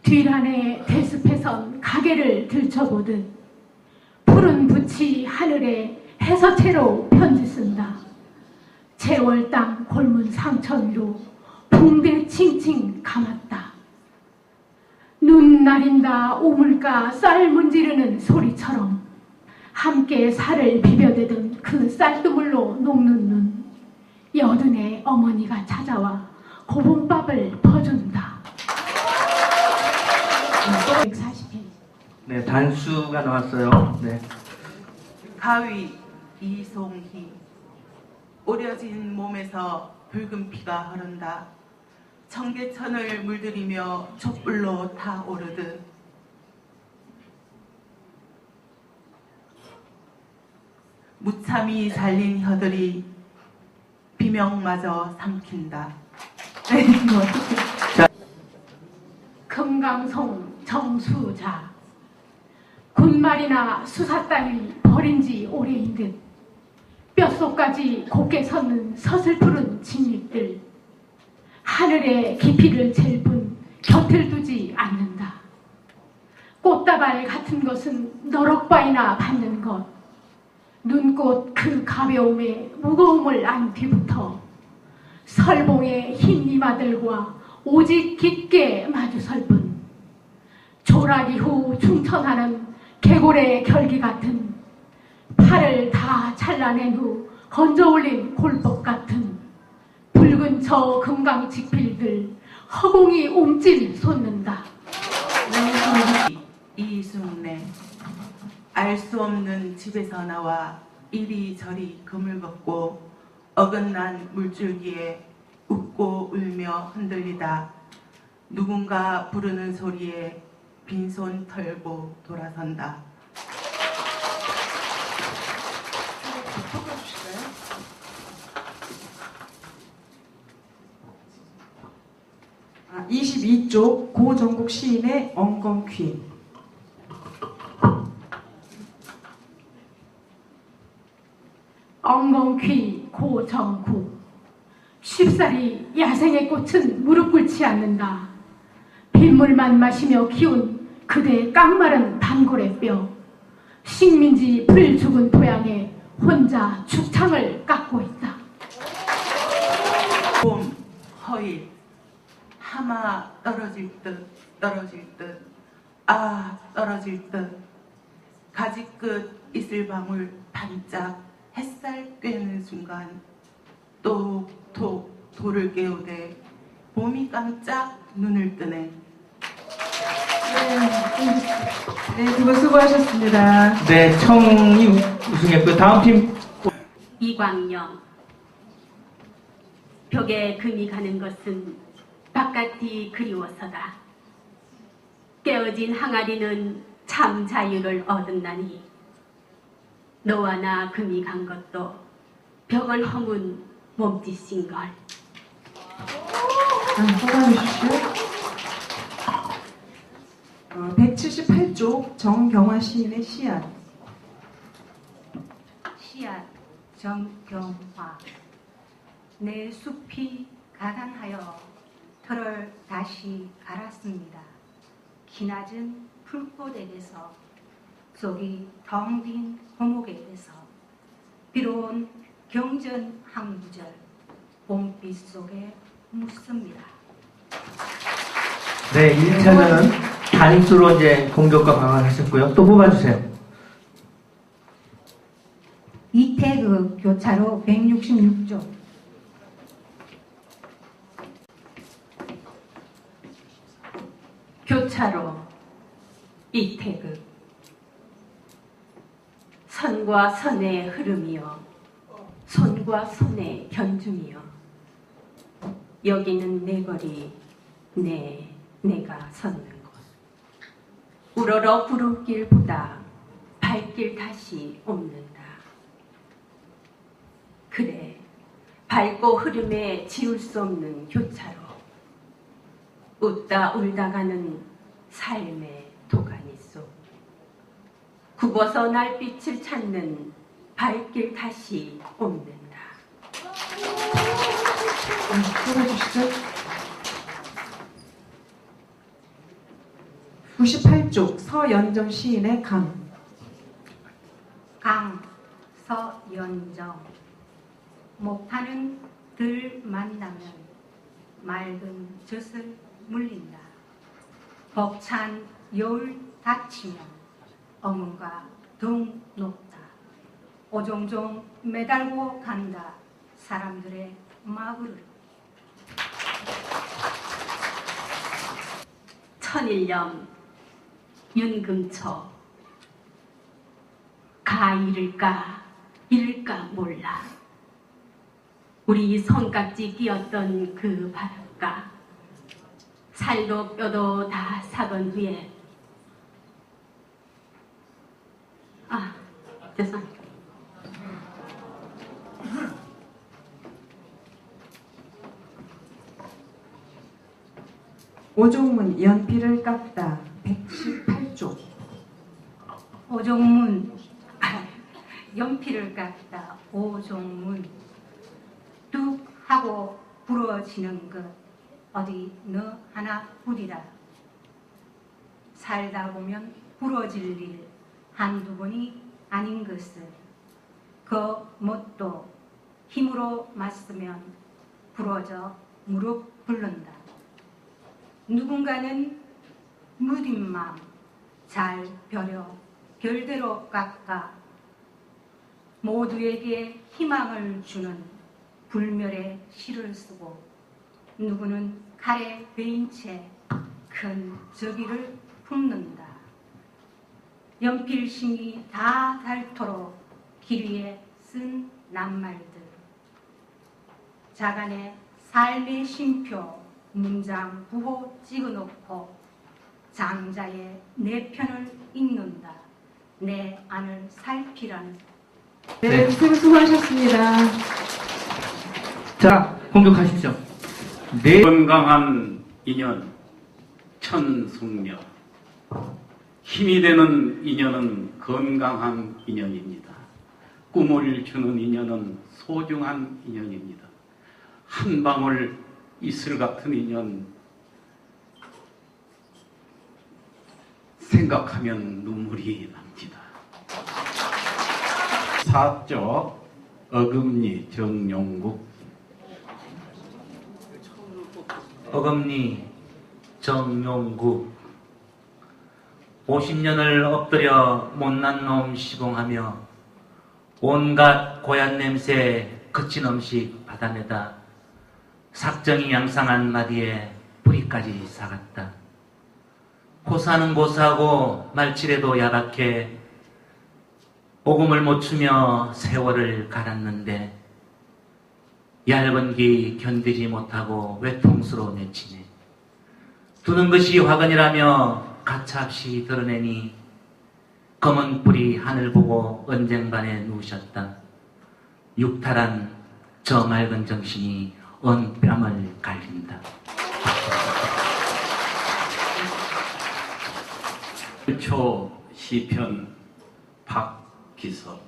뒤란에 대숲에선 가게를 들춰보듯 푸른 붓이 하늘에 해서체로 편지 쓴다. 제월 땅 골문 상처 위로 붕대 칭칭 감았다. 눈 나린다 우물가 쌀 문지르는 소리처럼 함께 살을 비벼대던 그 쌀뜨물로 녹는 눈, 여든의 어머니가 찾아와 고봉밥을 퍼준다. 140회. 네, 단수가 나왔어요. 네. 가위 이송희. 오려진 몸에서 붉은 피가 흐른다. 청계천을 물들이며 촛불로 타오르듯 무참히 잘린 혀들이 비명마저 삼킨다. 금강송 정수자. 군말이나 수사 따위 버린 지 오래인 듯 뼛속까지 곱게 솟는 서슬푸른 진잎들. 하늘의 깊이를 잴 뿐 곁을 두지 않는다. 꽃다발 같은 것은 너럭바이나 받는 것. 눈꽃 그 가벼움에 무거움을 안 뒤부터 설봉의 흰 이마들과 오직 깊게 마주설 뿐 조라기 후 충천하는 개골의 결기 같은 팔을 다 잘라낸 후 건져 올린 골법 같은 붉은 저 금강직필들 허공이 움찔 솟는다. 이순례. 알 수 없는 집에서 나와 이리저리 금을 걷고 어긋난 물줄기에 웃고 울며 흔들리다 누군가 부르는 소리에 빈손 털고 돌아선다. 22쪽 고정국 시인의 엉겅퀴. 엉겅퀴 고정국. 쉽사리 야생의 꽃은 무릎 꿇지 않는다. 빗물만 마시며 키운 그대의 깡마른 단골의 뼈. 식민지 불 죽은 토양에 혼자 죽창을 깎고 있다. 봄 허일 하마 떨어질 듯 떨어질 듯 아 떨어질 듯 가지 끝 이슬방울 반짝 햇살 꿰는 순간 똑똑 돌을 깨우되 봄이 깜짝 눈을 뜨네. 네, 두 분 수고하셨습니다. 네, 청이 우승했고요. 다음 팀. 이광영. 벽에 금이 가는 것은 바깥이 그리워서다. 깨어진 항아리는 참 자유를 얻었나니 너와 나 금이 간 것도 벽을 허문 몸짓인걸. 뽑아주시죠. 178쪽 정경화 시인의 씨앗. 씨앗 정경화. 내 숲이 가난하여 털을 다시 갈았습니다. 기낮은 풀꽃에게서 속이 텅 빈 고목에게서 비로운 경전 한 구절 봄빛 속에 묻습니다. 네, 1차는 단수로 이제 공격과 방어를 하셨고요. 또 뽑아주세요. 이태그 교차로 166쪽. 교차로 이태극. 선과 선의 흐름이여 손과 손의 견중이여 여기는 내 거리 내가 섰는 곳. 우러러 구름길보다 발길 다시 옮는다. 그래 밝고 흐름에 지울 수 없는 교차로 웃다 울다가는 삶의 도가니 속 굽어서 날빛을 찾는 발길 다시 옮는다. 뽑아주시죠. 98쪽 서연정 시인의 강. 강 서연정. 목타는 들 만나면 맑은 젖을 물린다. 벅찬 여울 닥치면 어문과 동 높다. 오종종 매달고 간다. 사람들의 마음을. 천일염 윤금초 가 잃을까 몰라. 우리 손깍지 끼었던 그 바닷가 살도 뼈도 다 삭은 후에 죄송합니다. 오종문 연필을 깎다. 118쪽. 오종문 연필을 깎다. 오종문 뚝 하고 부러지는 것 어디 너 하나 부리라. 살다 보면 부러질 일 한두 번이 아닌 것을 그 뭣도 힘으로 맞으면 부러져 무릎 꿇는다. 누군가는 무딘 마음 잘 벼려 결대로 깎아 모두에게 희망을 주는 불멸의 시를 쓰고 누구는 칼에 베인 채 큰 저기를 품는다. 연필심이 다 닳도록 길 위에 쓴 낱말들 자간의 삶의 쉼표 문장 부호 찍어놓고 장자의 내 편을 읽는다. 내 안을 살피라는. 네, 선생님 수고하셨습니다. 자, 공격하십시오. 네. 건강한 인연 천숙녀. 힘이 되는 인연은 건강한 인연입니다. 꿈을 주는 인연은 소중한 인연입니다. 한 방울 이슬 같은 인연 생각하면 눈물이 납니다. 사적 어금니 정용국. 어금니 정용국. 50년을 엎드려 못난 놈 시봉하며 온갖 고얀 냄새 거친 음식 받아내다 삭정이 양상한 마디에 뿌리까지 사갔다. 고사는 고사하고 말칠에도 야박해 오금을 못 추며 세월을 갈았는데 얇은 기 견디지 못하고 외통수로 내치네. 두는 것이 화근이라며 가차없이 드러내니 검은 뿔이 하늘 보고 언쟁반에 누우셨다. 육탈한 저 맑은 정신이 언 뺨을 갈린다. 초 시편 박기섭.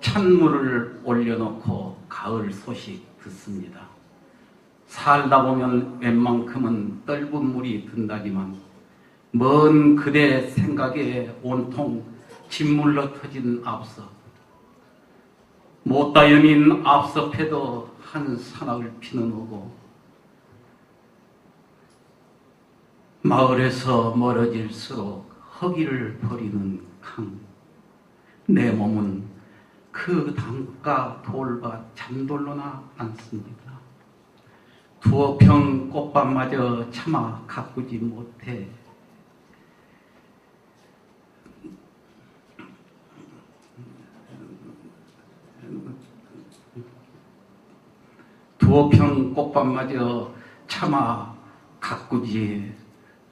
찬물을 올려놓고 가을 소식 듣습니다. 살다 보면 웬만큼은 떫은 물이 든다지만 먼 그대 생각에 온통 짓물러 터진 앞서 못다 연인 앞섭해도 한 산악을 피는 오고 마을에서 멀어질수록 허기를 버리는 강. 내 몸은 그 담가 돌밭 잠돌로나 앉습니다. 두어 평 꽃밭마저 차마 가꾸지 못해 두어 평 꽃밭마저 차마 가꾸지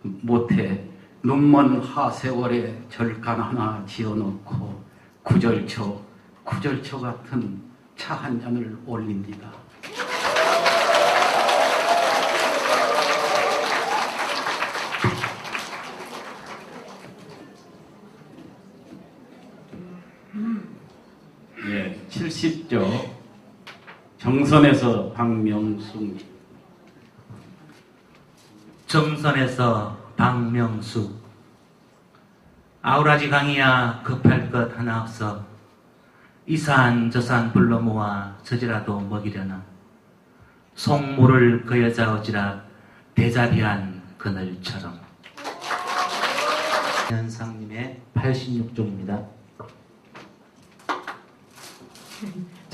못해 눈먼 하세월에 절간 하나 지어놓고 구절초 같은 차 한 잔을 올립니다. 예, 70조 정선에서 박명숙님. 점선에서 박명수. 아우라지 강이야 급할 것 하나 없어. 이산 저산 불러 모아 저지라도 먹이려나. 송모를 그 여자 어지라 대자비한 그늘처럼. 현상님의 86쪽입니다.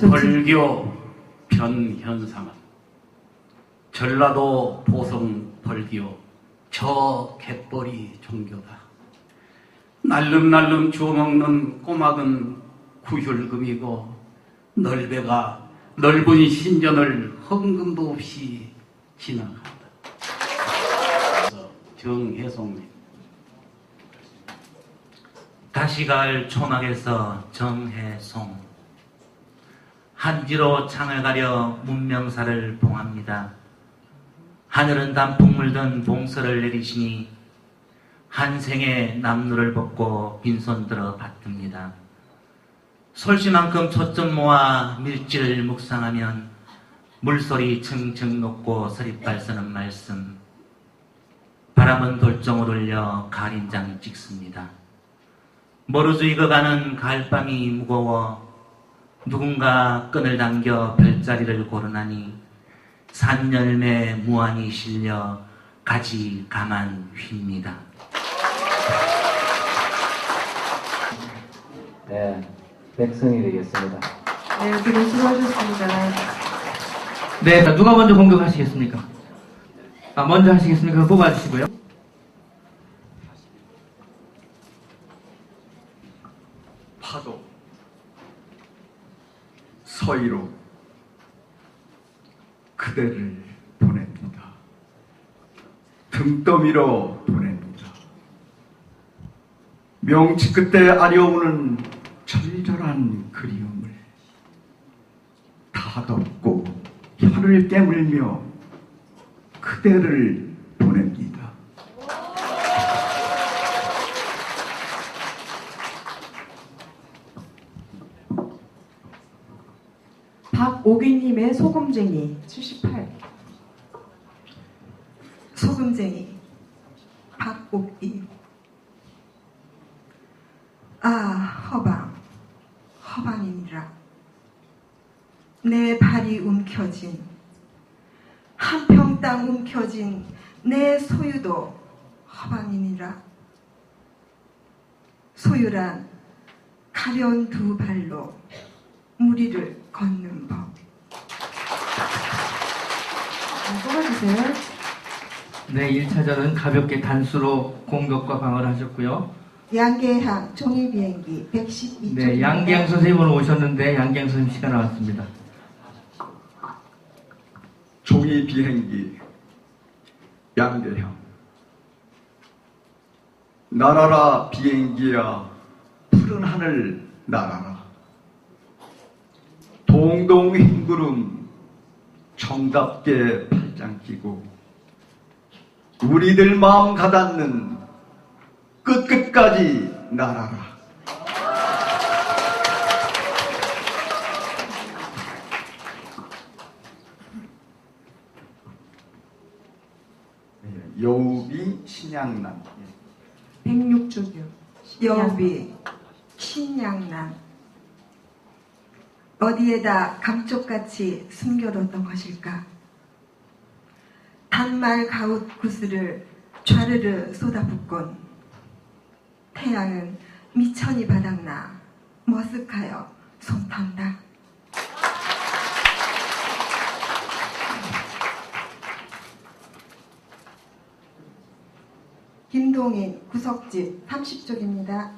벌교 변현상은 전라도 보성 벌교 저 갯벌이 종교다. 날름날름 주워먹는 꼬막은 구혈금이고 널배가 넓은 신전을 헌금도 없이 지나간다. 정혜송님. 다시 갈 초막에서 정혜송. 한지로 창을 가려 문명사를 봉합니다. 하늘은 단풍 물든 봉서를 내리시니 한 생의 남루를 벗고 빈손 들어 받듭니다. 솔씨만큼 초점 모아 밀지를 묵상하면 물소리 층층 녹고 서리빨 서는 말씀. 바람은 돌정을 올려 가린장 찍습니다. 모르주 익어가는 가을밤이 무거워 누군가 끈을 당겨 별자리를 고르나니 산열매 무한히 실려 가지 가만 휩니다. 네, 백성이 되겠습니다. 네, 두 분 수고하셨습니다. 네, 자, 누가 먼저 공격하시겠습니까? 먼저 하시겠습니까? 뽑아주시고요. 파도 서희로 그대를 보냅니다. 등더미로 보냅니다. 명치 끝에 아려오는 절절한 그리움을 다 덮고 혀를 깨물며 그대를 보냅니다. 박오기님의 소금쟁이 78. 소금쟁이 박옥이. 허방이니라. 내 발이 움켜진 한평 땅 움켜진 내 소유도 허방이니라. 소유란 가벼운 두 발로 무리를 걷는 법. 뽑아주세요. 네, 1차전은 가볍게 단수로 공격과 방어를 하셨고요. 양계항 종이비행기 112쪽. 네, 양기양 선생님 오늘 오셨는데 양기양 선생님 시간 나왔습니다. 종이 비행기 양계형. 날아라 비행기야 푸른 하늘 날아라. 동동 흰구름 정답게 팔짱 끼고 우리들 마음 가닿는 끝끝까지 날아라. 여우비 신양남 106쪽이요. 여우비 신양난. 어디에다 감쪽같이 숨겨뒀던 것일까? 단말 가웃 구슬을 좌르르 쏟아붓곤 태양은 미천이 바닥나 머쓱하여 손탄다. 김동인 구석집 30쪽입니다.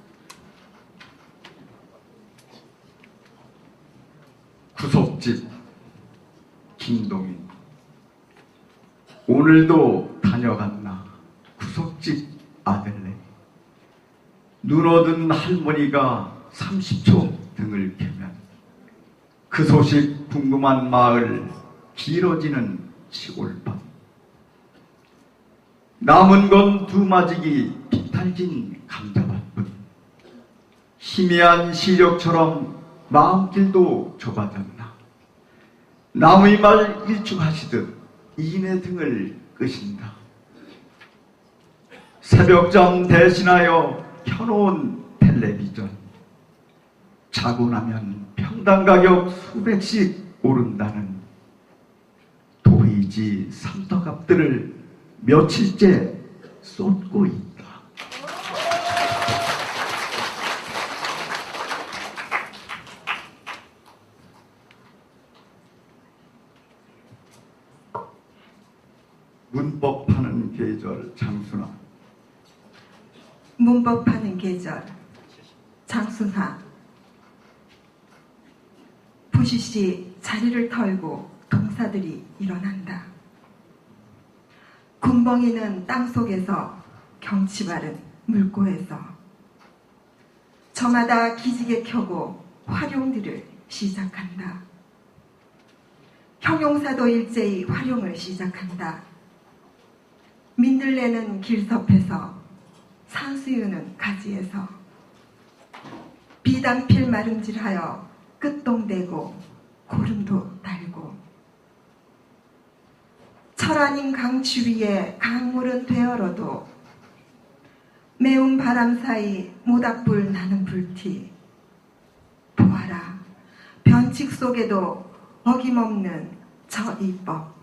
구석집 김동인. 오늘도 다녀갔나 구석집 아들네. 눈 얻은 할머니가 30초 등을 캐면 그 소식 궁금한 마을 길어지는 시골밤. 남은 건 두마지기 비탈진 감자밭뿐. 희미한 시력처럼 마음길도 좁아졌나. 남의 말 일축하시듯 이내 등을 끄신다. 새벽잠 대신하여 켜놓은 텔레비전. 자고 나면 평당 가격 수백씩 오른다는 도이지 삼떡값들을 며칠째 쏟고 있다. 문법하는 계절 장순아. 문법하는 계절 장순하. 부시시 자리를 털고 동사들이 일어난다. 군벙이는 땅속에서 경치 바른 물고에서 저마다 기지개 켜고 활용들을 시작한다. 형용사도 일제히 활용을 시작한다. 민들레는 길섭에서 산수유는 가지에서 비단필 마름질하여 끝동대고 고름도 달고 철 아닌 강추위에 강물은 되어러도 매운 바람 사이 모닥불 나는 불티. 보아라, 변칙 속에도 어김없는 저 이법.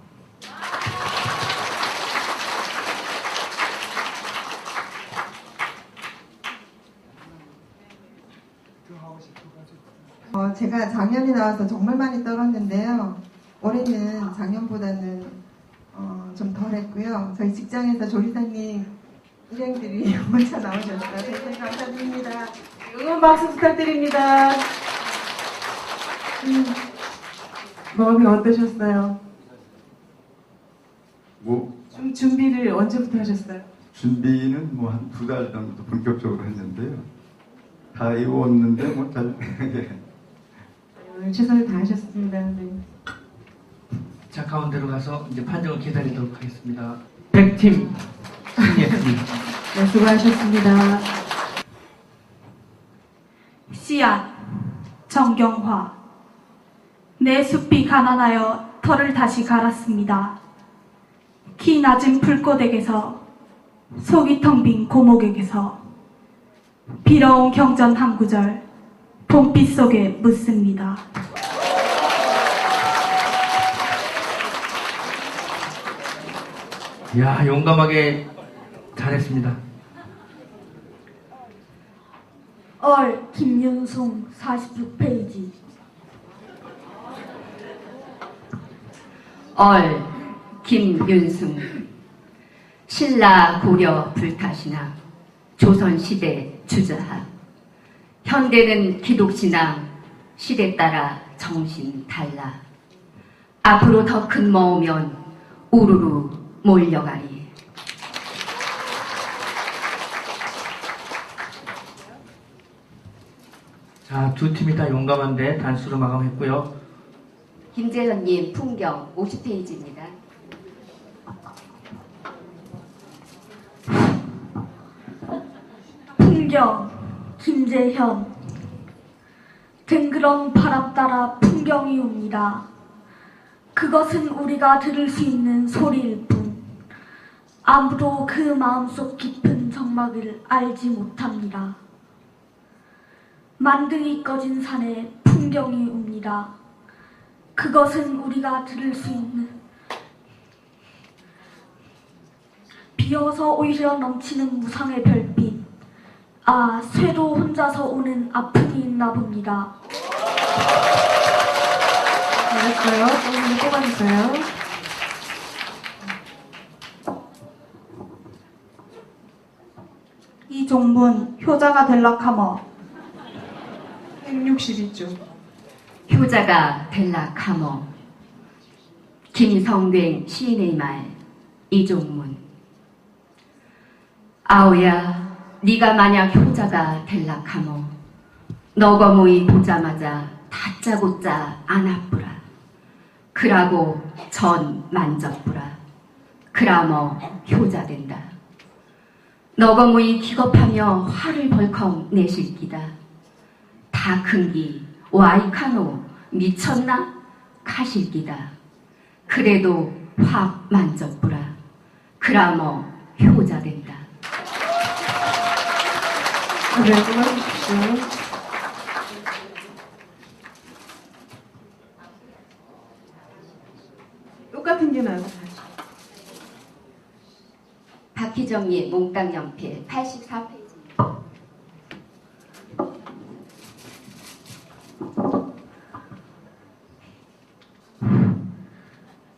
제가 작년에 나와서 정말 많이 떨었는데요. 올해는 작년보다는 좀 덜했고요. 저희 직장에서 조리사님 일행들이 먼저 나오셨어요. 대단히 감사드립니다. 응원 박수 부탁드립니다. 마음이 어떠셨어요? 좀 준비를 언제부터 하셨어요? 준비는 뭐 한 2달 정도 본격적으로 했는데요. 다 이루었는데 뭐 잘. 오늘 최선을 다하셨습니다. 네. 자, 가운데로 가서 이제 판정을 기다리도록 하겠습니다. 100팀 승리했습니다. 네, 수고하셨습니다. 씨앗 정경화. 내 숲이 가난하여 털을 다시 갈았습니다. 키 낮은 풀꽃에게서 속이 텅 빈 고목에게서 비러온 경전 한 구절 봄빛 속에 묻습니다. 이야, 용감하게 잘했습니다. 김윤송 46페이지. 김윤승. 신라 고려 불타신앙, 조선시대 주저하. 현대는 기독신앙, 시대 따라 정신 달라. 앞으로 더 큰 모으면 우르르 몰려가리. 자, 두 팀이 다 용감한데 단수로 마감했고요. 김재현님 풍경 50페이지입니다. 풍경 김재현. 댕그런 바람 따라 풍경이 옵니다. 그것은 우리가 들을 수 있는 소리일 뿐 아무도 그 마음속 깊은 정막을 알지 못합니다. 만등이 꺼진 산에 풍경이 옵니다. 그것은 우리가 들을 수 있는 비어서 오히려 넘치는 무상의 별빛. 아, 쇠도 혼자서 오는 아픔이 있나 봅니다. 잘했어요. 조금 뽑아주세요. 이종문 효자가 될락하머. 162쪽. 효자가 될락하머. 김성된 시인의 말. 이종문. 아오야, 네가 만약 효자가 될락하머 너거무이 보자마자 다짜고짜 안아뿌라. 그라고 전 만져뿌라. 그라머 효자 된다. 너거무이 기겁하며 화를 벌컥 내실기다. 다 큰기 와이카노 미쳤나? 가실기다. 그래도 확 만져뿌라. 그라머 효자 된다. 네, 수고하십시오. 똑같은 게 나와서 다시. 박희정님 몽땅 연필 84페이지입니다.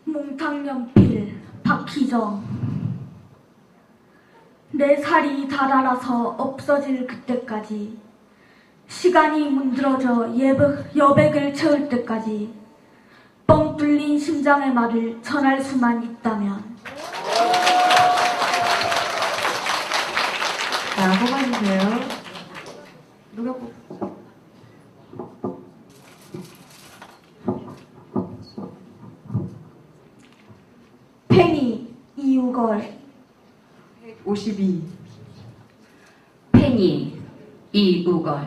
몽탕연필 박희정. 내 살이 닳아라서 없어질 그때까지, 시간이 문드러져 여백을 채울 때까지 뻥 뚫린 심장의 말을 전할 수만 있다면. 자, 뽑아주세요. 누가 뽑? 페니 이유걸. 52. 페니 이우걸.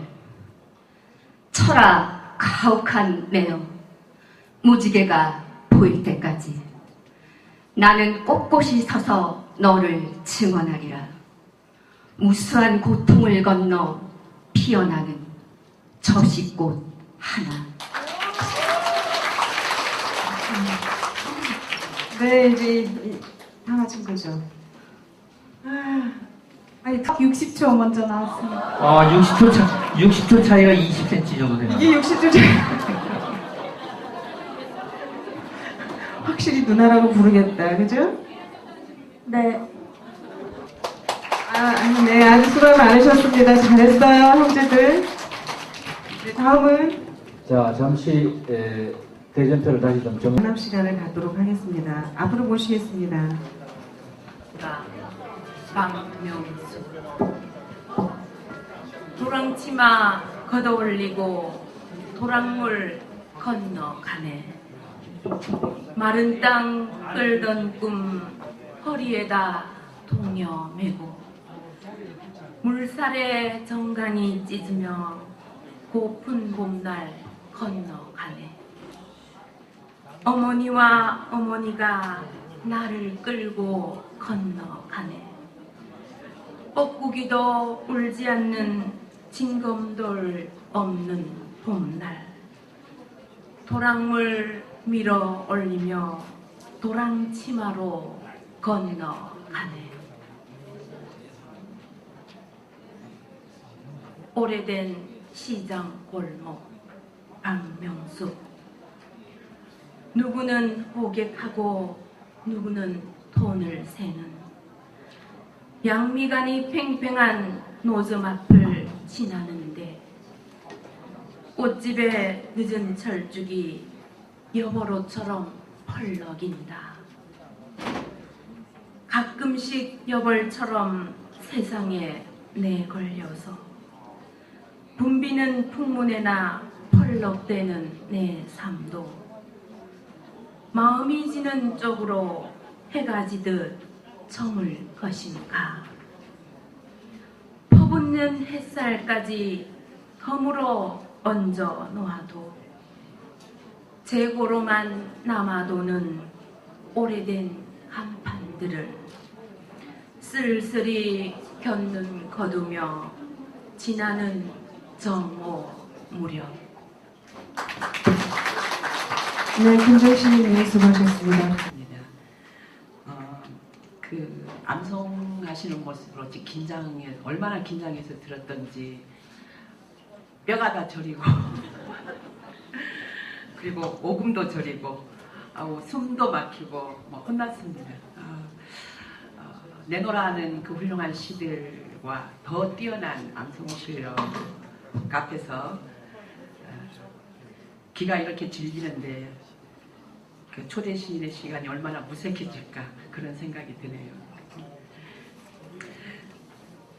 철학 가혹한 매너, 무지개가 보일 때까지 나는 꼿꼿이 서서 너를 증언하리라. 무수한 고통을 건너 피어나는 접시꽃 하나. 네, 이제 다 맞춘 거죠. 아니 60초 먼저 나왔습니다. 60초 차이가 20cm 정도 되나요? 이게 60초 차이. 확실히 누나라고 부르겠다, 그죠? 네. 네, 아주 수고 많으셨습니다. 잘했어요, 형제들. 네, 다음은 자, 잠시 대전표를 다시 좀 정리. 전합 시간을 갖도록 하겠습니다. 앞으로 모시겠습니다. 박명수. 도랑치마 걷어올리고 도랑물 건너가네. 마른 땅 끌던 꿈 허리에다 동여 메고, 물살에 정강이 찢으며 고픈 봄날 건너가네. 어머니와 어머니가 나를 끌고 건너가네. 뻐꾸기도 울지 않는 징검돌 없는 봄날, 도랑물 밀어 올리며 도랑치마로 건너가네. 오래된 시장 골목 박명수. 누구는 호객하고 누구는 돈을 세는 양미간이 팽팽한 노점 앞을 지나는데, 꽃집에 늦은 철쭉이 여보로처럼 펄럭인다. 가끔씩 여벌처럼 세상에 내걸려서 붐비는 풍문에나 펄럭대는 내 삶도 마음이 지는 쪽으로 해가 지듯 저물 것인가. 퍼붓는 햇살까지 덤으로 얹어 놓아도 재고로만 남아도는 오래된 한판들을 쓸쓸히 견눈 거두며 지나는 정오 무렵. 네, 김정신님 수고하셨습니다. 그 암송하시는 모습으로 얼마나 긴장해서 들었던지 뼈가 다 저리고 그리고 오금도 저리고 숨도 막히고 혼났습니다. 내노라는 그 훌륭한 시들과 더 뛰어난 암송 실력 앞에서 귀가 이렇게 질리는데 그 초대 시인의 시간이 얼마나 무색해질까 그런 생각이 드네요.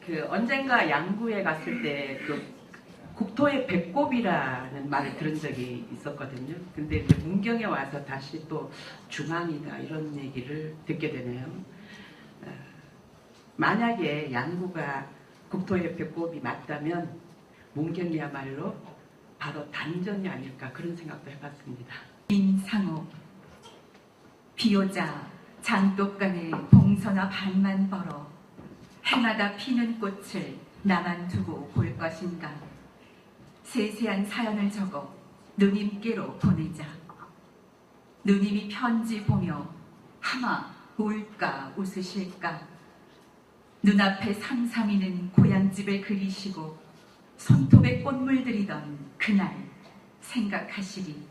그 언젠가 양구에 갔을 때 그 국토의 배꼽이라는 말을 들은 적이 있었거든요. 근데 이제 문경에 와서 다시 또 중앙이다 이런 얘기를 듣게 되네요. 만약에 양구가 국토의 배꼽이 맞다면 문경이야말로 바로 단전이 아닐까 그런 생각도 해봤습니다. 임상호. 비오자 장독강에 봉선화 반만 벌어 해마다 피는 꽃을 나만 두고 볼 것인가. 세세한 사연을 적어 누님께로 보내자. 누님이 편지 보며 하마 울까 웃으실까. 눈앞에 상상이는 고향집을 그리시고 손톱에 꽃물 들이던 그날 생각하시리.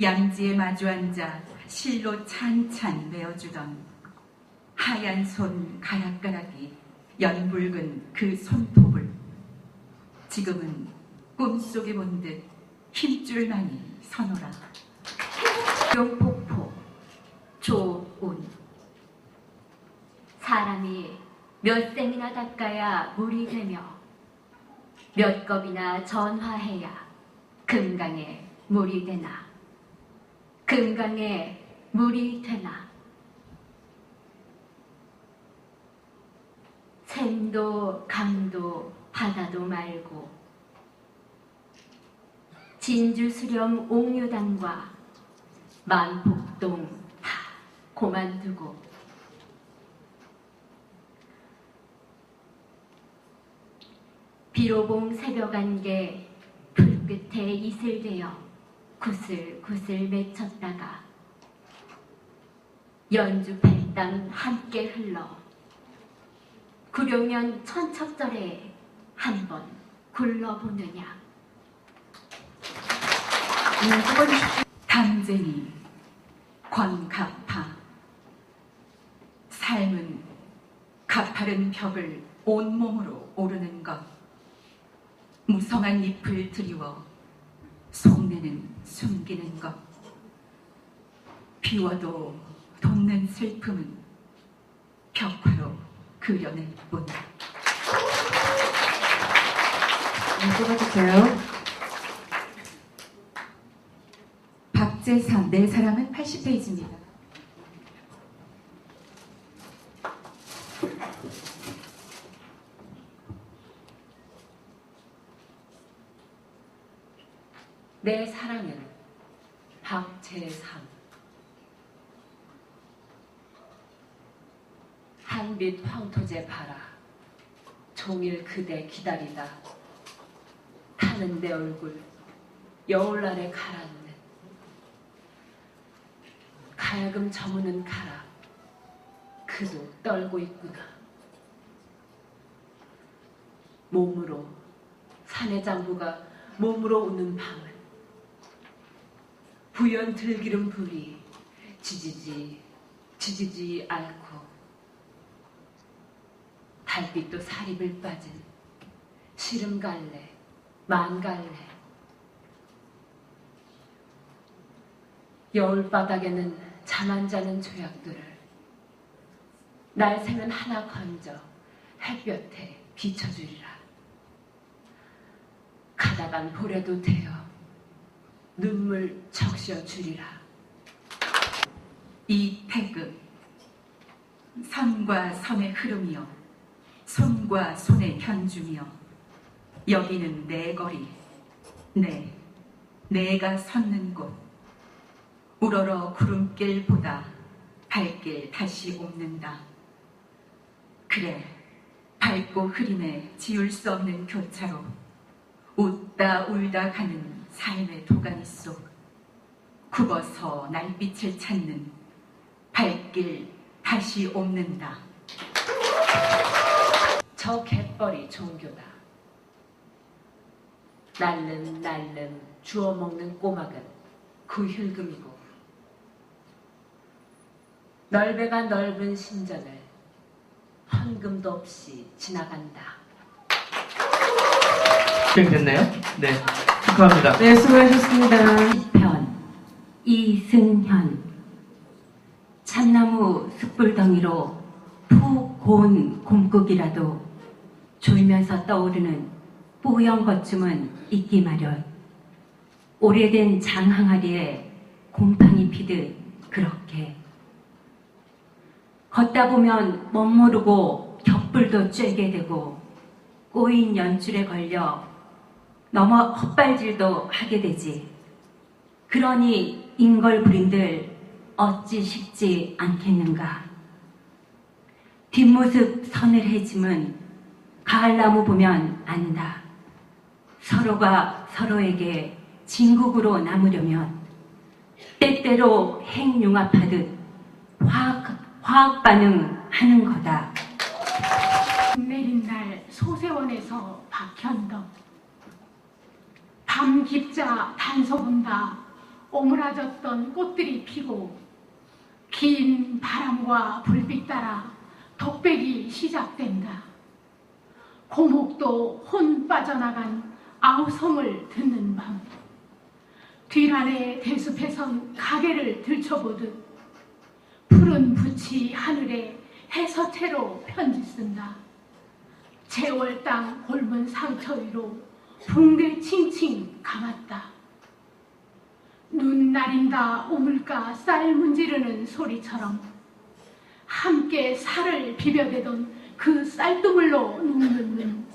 양지에 마주 앉아 실로 찬찬 메어주던 하얀 손 가락가락이 연붉은 그 손톱을 지금은 꿈속에 본 듯 힘줄만이 서노라. 용폭포 조운. 사람이 몇 셈이나 닦아야 물이 되며 몇 겁이나 전화해야 금강에 물이 되나. 금강에 물이 되나. 샘도 강도 바다도 말고 진주 수렴 옥류당과 만복동 다 고만두고 비로봉 새벽 안개 풀끝에 이슬대어 구슬구슬 맺혔다가 연주 뱃땅 함께 흘러 구룡면 천척절에 한번 굴러보느냐. 담쟁이 권가파. 삶은 가파른 벽을 온몸으로 오르는 것. 무성한 잎을 드리워 속내는 숨기는 것. 비워도 돋는 슬픔은 벽화로 그려낼 뿐. 뽑아주세요. 박재선 내 사랑은 80페이지입니다. 내 사랑은 박재상. 한빛 황토제 바라 종일 그대 기다리다 타는 내 얼굴 여울날에 가라앉는 가야금 저무는 가라 그도 떨고 있구나. 몸으로 사내 장부가 몸으로 우는 밤은 부연 들기름 불이 지지지 앓고 달빛도 사립을 빠진 시름갈래 만갈래. 여울바닥에는 잠 안 자는 조약들을 날새는 하나 건져 햇볕에 비춰주리라. 가다간 보래도 되어 눈물 적셔주리라. 이태급. 선과 선의 흐름이여 손과 손의 편주며 여기는 내 거리 내가 섰는 곳. 우러러 구름길보다 발길 다시 옮는다. 그래 밝고 흐림에 지울 수 없는 교차로 웃다 울다 가는 삶의 도가니 속 굽어서 날빛을 찾는 발길 다시 옮는다. 저 갯벌이 종교다. 날름 주워먹는 꼬막은 그 힐금이고 널배가 넓은 신전을 헌금도 없이 지나간다. 시작됐나요? 네, 축하합니다. 네, 수고하셨습니다. 시편 이승현. 참나무 숯불덩이로 푹 고운 곰국이라도 졸면서 떠오르는 뽀얀 것쯤은 있기 마련. 오래된 장항아리에 곰팡이 피듯 그렇게 걷다 보면 멋모르고 겹불도 쬐게 되고 꼬인 연줄에 걸려 넘어 헛발질도 하게 되지. 그러니 인걸부린들 어찌 쉽지 않겠는가. 뒷모습 서늘해짐은 가을나무 보면 안다. 서로가 서로에게 진국으로 남으려면 때때로 핵융합하듯 화학 반응하는 거다. 내린 날 소세원에서 박현덕. 밤 깊자 단서 본다. 오므라졌던 꽃들이 피고 긴 바람과 불빛 따라 독백이 시작된다. 고목도 혼 빠져나간 아우성을 듣는 밤. 뒤란의 대숲에선 가게를 들춰보듯 푸른 붓이 하늘에 해서체로 편지 쓴다. 제월 땅 곪은 상처 위로 붕대 칭칭 감았다. 눈 나린다 우물가 쌀 문지르는 소리처럼 함께 살을 비벼대던 그 쌀두물로 눕는 눈.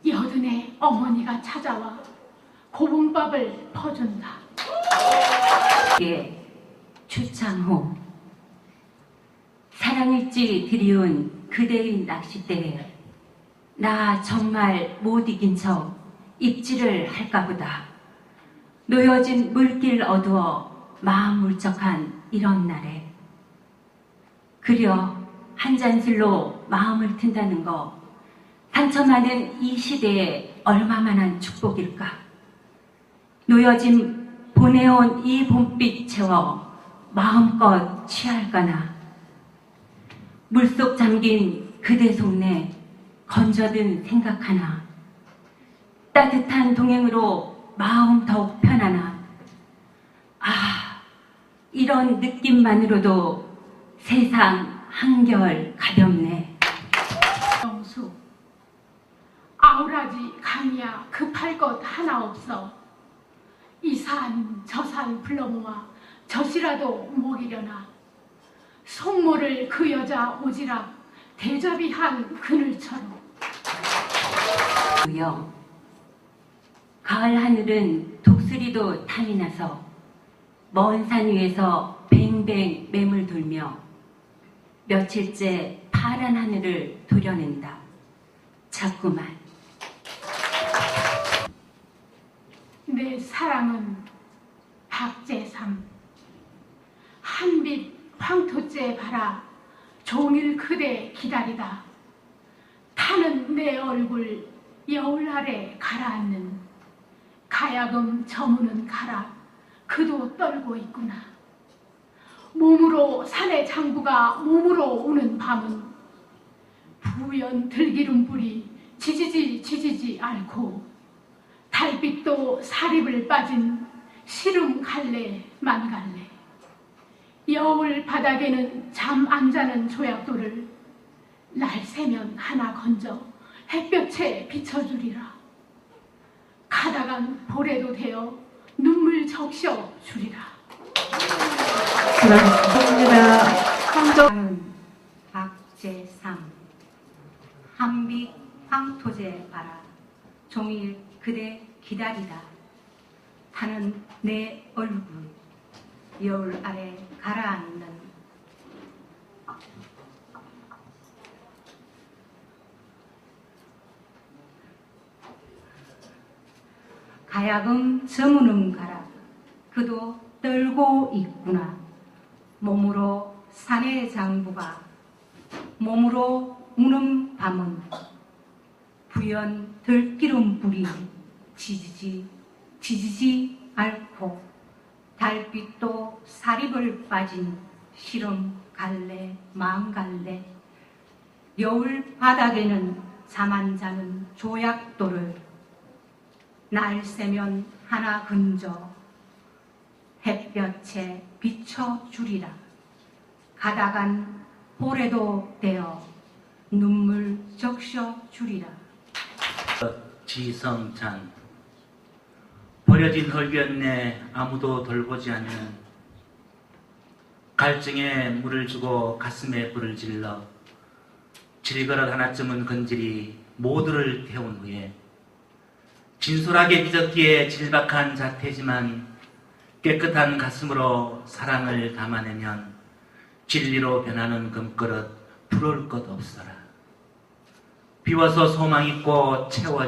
여든의 어머니가 찾아와 고봉밥을 퍼준다. 추창호. 사랑일지 드리운 그대의 낚싯대에 나 정말 못 이긴 척 입질을 할까보다. 놓여진 물길 어두워 마음 울적한 이런 날에 그려 한 잔술로 마음을 튼다는 거 상처 많은 이 시대에 얼마만한 축복일까. 놓여진 보내온 이 봄빛 채워 마음껏 취할까나. 물속 잠긴 그대 속내 건져든 생각 하나. 따뜻한 동행으로 마음 더욱 편하나. 아, 이런 느낌만으로도 세상 한결 가볍네. 영수. 아우라지 강이야 급할 것 하나 없어. 이 산 저 산 불러 모아 젖이라도 먹이려나. 속모를 그 여자 오지랖 대접이한 그늘처럼. 가을 하늘은 독수리도 탐이 나서 먼 산 위에서 뱅뱅 매물 돌며 며칠째 파란 하늘을 도려낸다. 자꾸만. 내 사랑은 박재삼. 한빛 황토째 바라 종일 그대 기다리다. 타는 내 얼굴 여울 아래 가라앉는 가야금 저무는 가락 그도 떨고 있구나. 몸으로 산의 장부가 몸으로 오는 밤은 부연 들기름불이 지지지 앓고 달빛도 사립을 빠진 시름 갈래 만갈래. 여울 바닥에는 잠 안 자는 조약돌을 날 새면 하나 건져 햇볕에 비춰주리라. 가다간 볼에도 되어 눈물 적셔 주리라. 수고하셨습니다. 황정 박재삼. 한빛 황토제 바라 종일 그대 기다리다. 타는 내 얼굴 여울 아래 가라앉는 가야금 저무는 가락 그도 떨고 있구나. 몸으로 산의 장부가 몸으로 우는 밤은 부연 들기름 불이 지지지 앓고 달빛도 사립을 빠진 시름 갈래 망갈래. 여울 바닥에는 잠 안 자는 조약돌을 날 새면 하나 근저 햇볕에 비춰주리라. 가다간 볼에도 되어 눈물 적셔주리라. 지성찬. 버려진 헐변에 아무도 돌보지 않는 갈증에 물을 주고 가슴에 불을 질러 질그릇 하나쯤은 건질이 모두를 태운 후에 진솔하게 빚었기에 질박한 자태지만 깨끗한 가슴으로 사랑을 담아내면 진리로 변하는 금그릇 부러울 것 없어라. 비워서 소망이 꽃 채워